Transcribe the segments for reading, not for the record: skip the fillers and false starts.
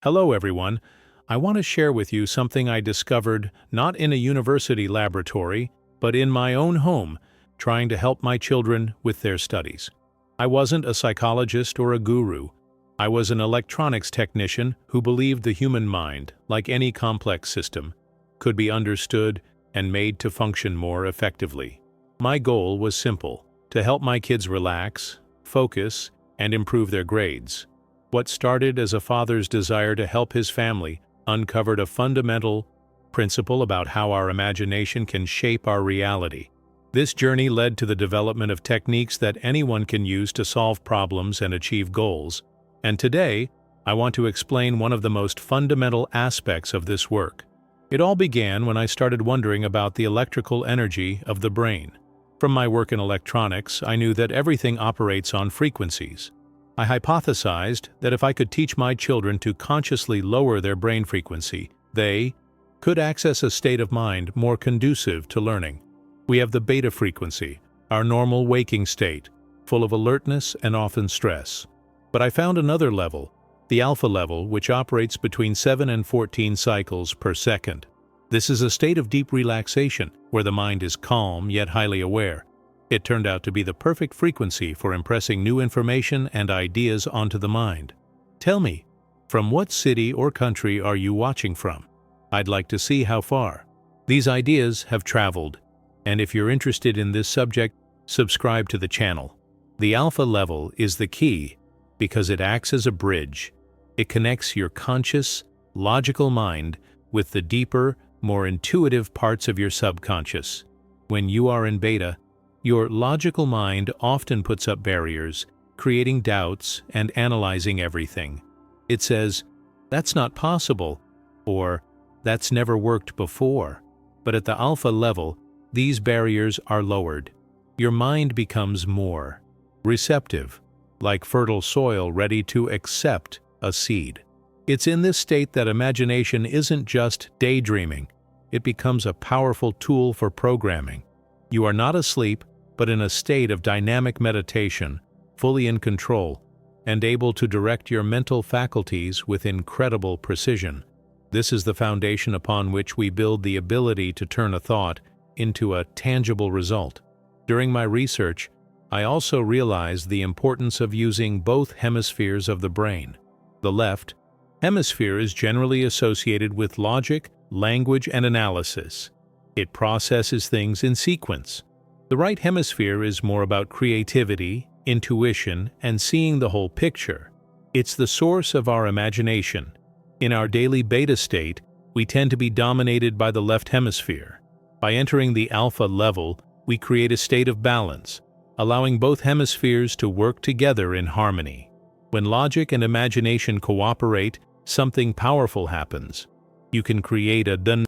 Hello everyone. I want to share with you something I discovered not in a university laboratory, but in my own home, trying to help my children with their studies. I wasn't a psychologist or a guru. I was an electronics technician who believed the human mind, like any complex system, could be understood and made to function more effectively. My goal was simple: to help my kids relax, focus, and improve their grades. What started as a father's desire to help his family uncovered a fundamental principle about how our imagination can shape our reality. This journey led to the development of techniques that anyone can use to solve problems and achieve goals. And today, I want to explain one of the most fundamental aspects of this work. It all began when I started wondering about the electrical energy of the brain. From my work in electronics, I knew that everything operates on frequencies. I hypothesized that if I could teach my children to consciously lower their brain frequency, they could access a state of mind more conducive to learning. We have the beta frequency, our normal waking state, full of alertness and often stress. But I found another level, the alpha level, which operates between 7 and 14 cycles per second. This is a state of deep relaxation, where the mind is calm yet highly aware. It turned out to be the perfect frequency for impressing new information and ideas onto the mind. Tell me, from what city or country are you watching from? I'd like to see how far. These ideas have traveled, and if you're interested in this subject, subscribe to the channel. The alpha level is the key because it acts as a bridge. It connects your conscious, logical mind with the deeper, more intuitive parts of your subconscious. When you are in beta, your logical mind often puts up barriers, creating doubts and analyzing everything. It says, "That's not possible," or "That's never worked before." But at the alpha level, these barriers are lowered. Your mind becomes more receptive, like fertile soil ready to accept a seed. It's in this state that imagination isn't just daydreaming. It becomes a powerful tool for programming. You are not asleep, but in a state of dynamic meditation, fully in control, and able to direct your mental faculties with incredible precision. This is the foundation upon which we build the ability to turn a thought into a tangible result. During my research, I also realized the importance of using both hemispheres of the brain. The left hemisphere is generally associated with logic, language, and analysis. It processes things in sequence. The right hemisphere is more about creativity, intuition, and seeing the whole picture. It's the source of our imagination. In our daily beta state, we tend to be dominated by the left hemisphere. By entering the alpha level, we create a state of balance, allowing both hemispheres to work together in harmony. When logic and imagination cooperate, something powerful happens. You can create a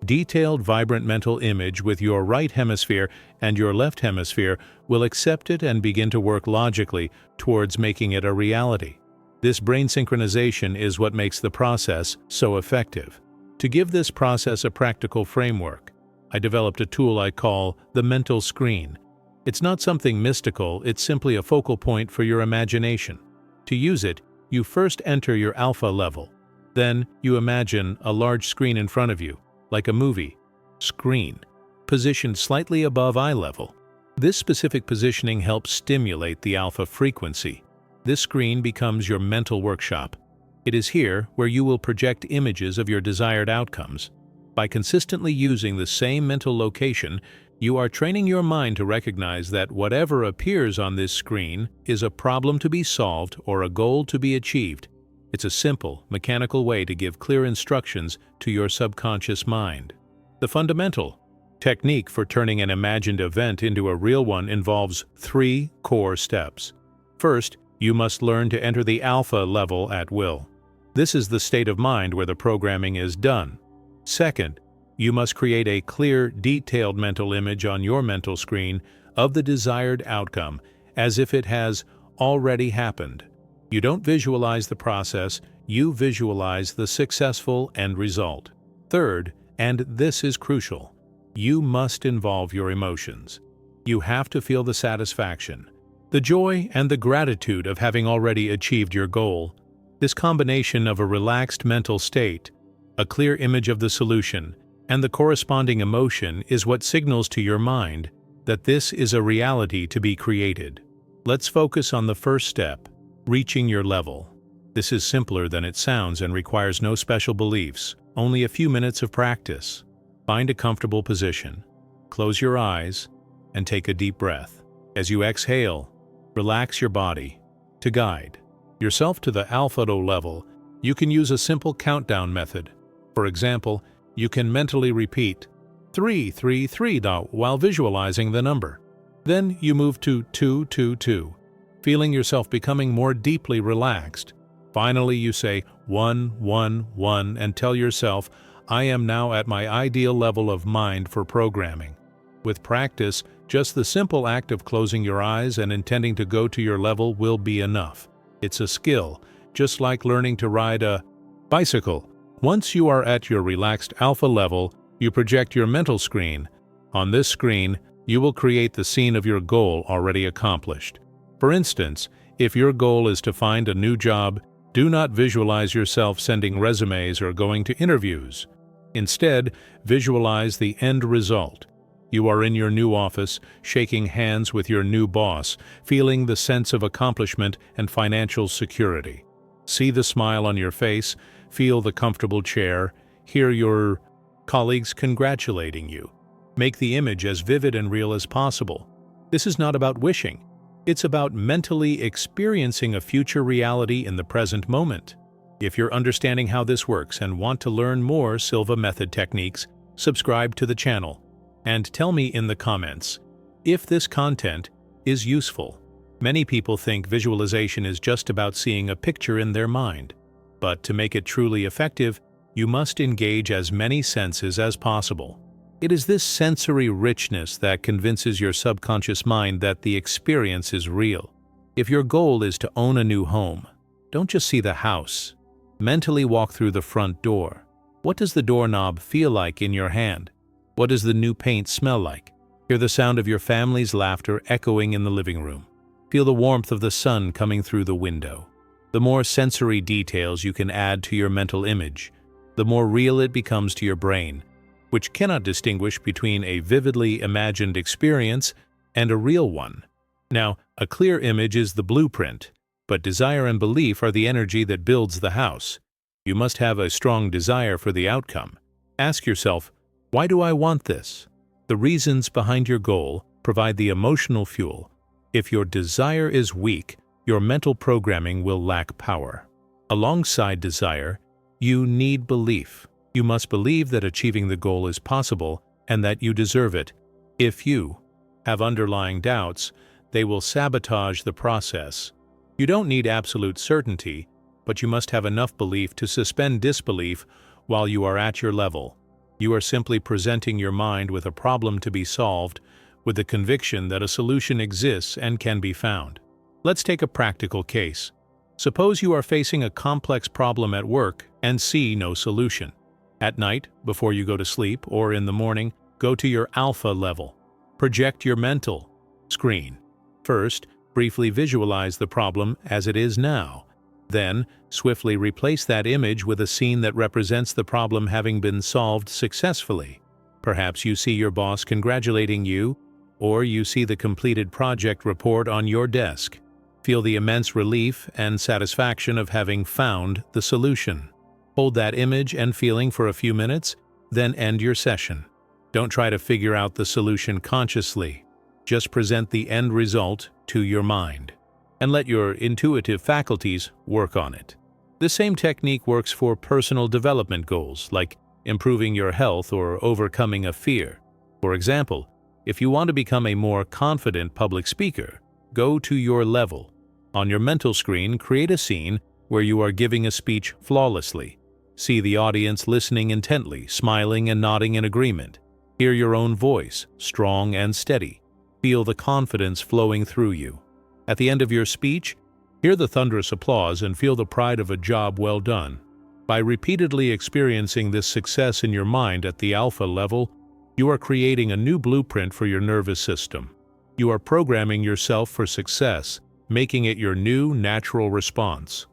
detailed, vibrant mental image with your right hemisphere, and your left hemisphere will accept it and begin to work logically towards making it a reality. This brain synchronization is what makes the process so effective. To give this process a practical framework, I developed a tool I call the mental screen. It's not something mystical, it's simply a focal point for your imagination. To use it, you first enter your alpha level. Then you imagine a large screen in front of you, like a movie screen, positioned slightly above eye level. This specific positioning helps stimulate the alpha frequency. This screen becomes your mental workshop. It is here where you will project images of your desired outcomes. By consistently using the same mental location, you are training your mind to recognize that whatever appears on this screen is a problem to be solved or a goal to be achieved. It's a simple, mechanical way to give clear instructions to your subconscious mind. The fundamental technique for turning an imagined event into a real one involves 3 core steps. First, you must learn to enter the alpha level at will. This is the state of mind where the programming is done. Second, you must create a clear, detailed mental image on your mental screen of the desired outcome, as if it has already happened. You don't visualize the process, you visualize the successful end result. Third, and this is crucial, you must involve your emotions. You have to feel the satisfaction, the joy and the gratitude of having already achieved your goal. This combination of a relaxed mental state, a clear image of the solution, and the corresponding emotion is what signals to your mind that this is a reality to be created. Let's focus on the first step, reaching your level. This is simpler than it sounds and requires no special beliefs, only a few minutes of practice. Find a comfortable position, close your eyes, and take a deep breath. As you exhale, relax your body. To guide yourself to the alpha level, you can use a simple countdown method. For example, you can mentally repeat 333 while visualizing the number. Then you move to 222, feeling yourself becoming more deeply relaxed. Finally, you say 111 and tell yourself, I am now at my ideal level of mind for programming. With practice, just the simple act of closing your eyes and intending to go to your level will be enough. It's a skill, just like learning to ride a bicycle. Once you are at your relaxed alpha level, you project your mental screen. On this screen, you will create the scene of your goal already accomplished. For instance, if your goal is to find a new job, do not visualize yourself sending resumes or going to interviews. Instead, visualize the end result. You are in your new office, shaking hands with your new boss, feeling the sense of accomplishment and financial security. See the smile on your face, feel the comfortable chair, hear your colleagues congratulating you. Make the image as vivid and real as possible. This is not about wishing. It's about mentally experiencing a future reality in the present moment. If you're understanding how this works and want to learn more Silva Method techniques, subscribe to the channel and tell me in the comments if this content is useful. Many people think visualization is just about seeing a picture in their mind, but to make it truly effective, you must engage as many senses as possible. It is this sensory richness that convinces your subconscious mind that the experience is real. If your goal is to own a new home, don't just see the house. Mentally walk through the front door. What does the doorknob feel like in your hand? What does the new paint smell like? Hear the sound of your family's laughter echoing in the living room. Feel the warmth of the sun coming through the window. The more sensory details you can add to your mental image, the more real it becomes to your brain, which cannot distinguish between a vividly imagined experience and a real one. Now, a clear image is the blueprint, but desire and belief are the energy that builds the house. You must have a strong desire for the outcome. Ask yourself, why do I want this? The reasons behind your goal provide the emotional fuel. If your desire is weak, your mental programming will lack power. Alongside desire, you need belief. You must believe that achieving the goal is possible and that you deserve it. If you have underlying doubts, they will sabotage the process. You don't need absolute certainty, but you must have enough belief to suspend disbelief while you are at your level. You are simply presenting your mind with a problem to be solved, with the conviction that a solution exists and can be found. Let's take a practical case. Suppose you are facing a complex problem at work and see no solution. At night, before you go to sleep, or in the morning, go to your alpha level. Project your mental screen. First, briefly visualize the problem as it is now. Then, swiftly replace that image with a scene that represents the problem having been solved successfully. Perhaps you see your boss congratulating you, or you see the completed project report on your desk. Feel the immense relief and satisfaction of having found the solution. Hold that image and feeling for a few minutes, then end your session. Don't try to figure out the solution consciously. Just present the end result to your mind, and let your intuitive faculties work on it. The same technique works for personal development goals, like improving your health or overcoming a fear. For example, if you want to become a more confident public speaker, go to your level. On your mental screen, create a scene where you are giving a speech flawlessly. See the audience listening intently, smiling and nodding in agreement. Hear your own voice, strong and steady. Feel the confidence flowing through you. At the end of your speech, hear the thunderous applause and feel the pride of a job well done. By repeatedly experiencing this success in your mind at the alpha level, you are creating a new blueprint for your nervous system. You are programming yourself for success, making it your new natural response.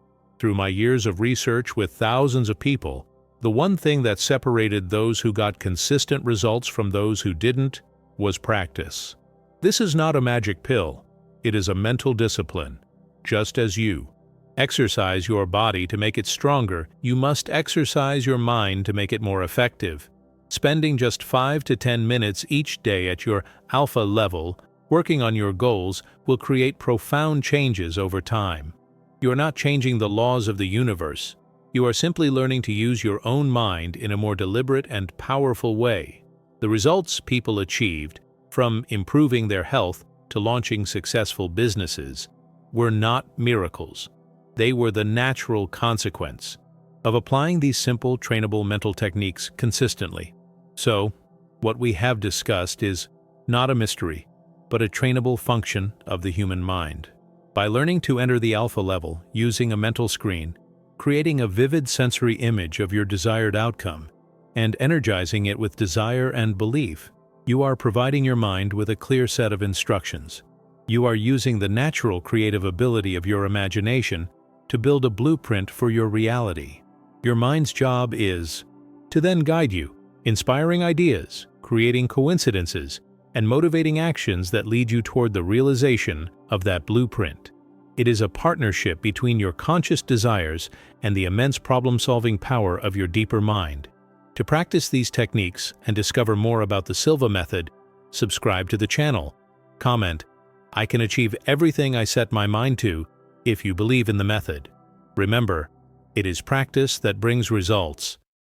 Through my years of research with thousands of people, the one thing that separated those who got consistent results from those who didn't was practice. This is not a magic pill. It is a mental discipline. Just as you exercise your body to make it stronger, you must exercise your mind to make it more effective. Spending just 5 to 10 minutes each day at your alpha level, working on your goals, will create profound changes over time. You are not changing the laws of the universe. You are simply learning to use your own mind in a more deliberate and powerful way. The results people achieved, from improving their health to launching successful businesses, were not miracles. They were the natural consequence of applying these simple, trainable mental techniques consistently. So, what we have discussed is not a mystery, but a trainable function of the human mind. By learning to enter the alpha level using a mental screen, creating a vivid sensory image of your desired outcome, and energizing it with desire and belief, you are providing your mind with a clear set of instructions. You are using the natural creative ability of your imagination to build a blueprint for your reality. Your mind's job is to then guide you, inspiring ideas, creating coincidences, and motivating actions that lead you toward the realization of that blueprint. It is a partnership between your conscious desires and the immense problem-solving power of your deeper mind. To practice these techniques and discover more about the Silva Method, subscribe to the channel. Comment, "I can achieve everything I set my mind to," if you believe in the method. Remember, it is practice that brings results,